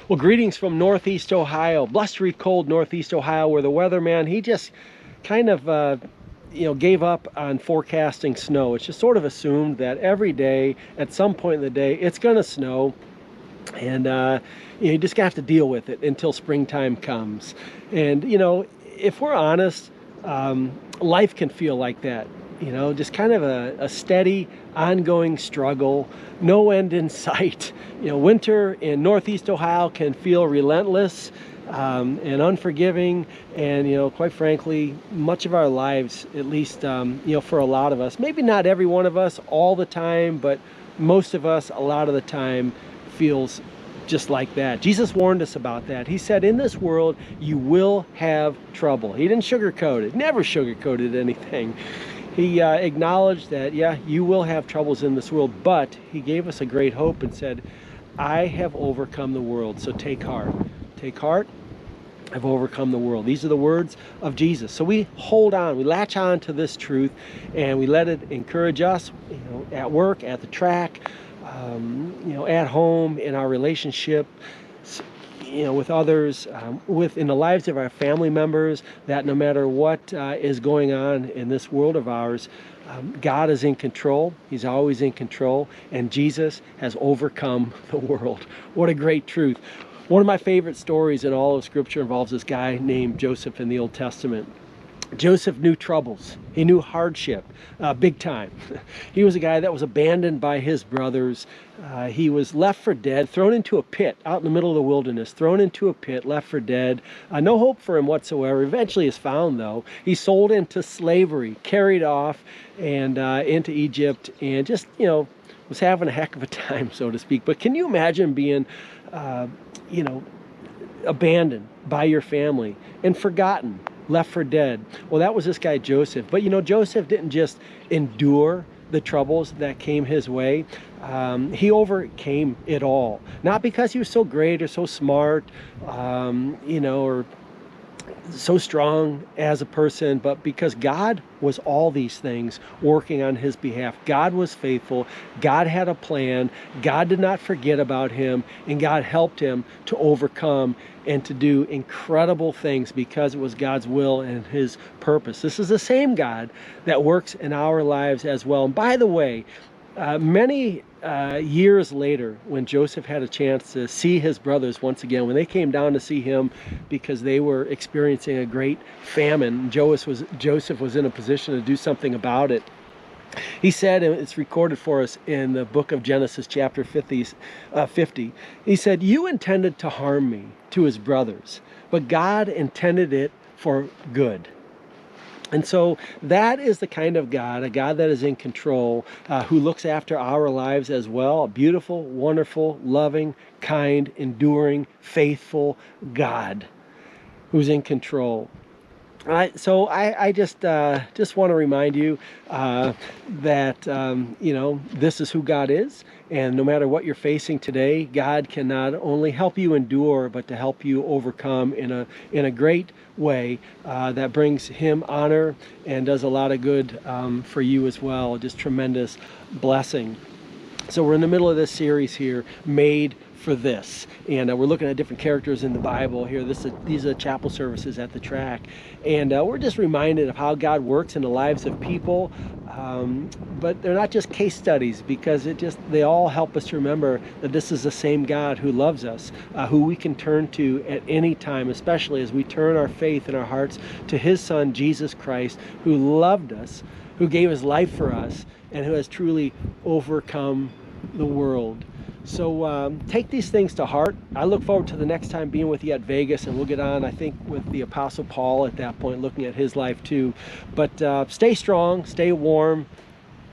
Well, greetings from Northeast Ohio, blustery cold Northeast Ohio, where the weatherman, he just kind of, gave up on forecasting snow. It's just sort of assumed that every day, at some point in the day, it's going to snow. And, you just have to deal with it until springtime comes. And, if we're honest, life can feel like that. Just kind of a steady, ongoing struggle, no end in sight. Winter in Northeast Ohio can feel relentless and unforgiving. And, quite frankly, much of our lives, at least, for a lot of us, maybe not every one of us all the time, but most of us a lot of the time feels just like that. Jesus warned us about that. He said, in this world, you will have trouble. He didn't sugarcoat it, never sugarcoated anything. He acknowledged that, yeah, you will have troubles in this world, but he gave us a great hope and said, I have overcome the world, so take heart. Take heart, I've overcome the world. These are the words of Jesus. So we hold on, we latch on to this truth, and we let it encourage us, at work, at the track, at home, in our relationship, with others, in the lives of our family members, that no matter what is going on in this world of ours, God is in control. He's always in control, and Jesus has overcome the world. What a great truth. One of my favorite stories in all of Scripture involves this guy named Joseph in the Old Testament. Joseph knew troubles. He knew hardship, big time. He was a guy that was abandoned by his brothers. He was left for dead, thrown into a pit out in the middle of the wilderness, thrown into a pit, left for dead. No hope for him whatsoever. Eventually is found, though. He's sold into slavery, carried off and into Egypt, and just, was having a heck of a time, so to speak. But can you imagine being, abandoned by your family and forgotten, left for dead? Well, that was this guy Joseph. But Joseph didn't just endure the troubles that came his way. He overcame it all. Not because he was so great or so smart, or so strong as a person, but because God was all these things working on his behalf. God was faithful. God had a plan. God did not forget about him, and God helped him to overcome and to do incredible things because it was God's will and his purpose. This is the same God that works in our lives as well. And by the way, many years later, when Joseph had a chance to see his brothers once again, when they came down to see him because they were experiencing a great famine, Joseph was in a position to do something about it. He said, and it's recorded for us in the book of Genesis, chapter 50, he said, you intended to harm me, to his brothers, but God intended it for good. And so that is the kind of God, a God that is in control, who looks after our lives as well. A beautiful, wonderful, loving, kind, enduring, faithful God who's in control. So I just want to remind you that, this is who God is. And no matter what you're facing today, God can not only help you endure, but to help you overcome in a great way that brings him honor and does a lot of good for you as well. Just tremendous blessing. So we're in the middle of this series here, Made for This, and we're looking at different characters in the Bible here. These are chapel services at the track, and we're just reminded of how God works in the lives of people, but they're not just case studies, because they all help us to remember that this is the same God who loves us, who we can turn to at any time, especially as we turn our faith and our hearts to his Son Jesus Christ, who loved us, who gave his life for us, and who has truly overcome the world. So take these things to heart. I look forward to the next time being with you at Vegas, and we'll get on, I think, with the Apostle Paul at that point, looking at his life too. But stay strong, stay warm,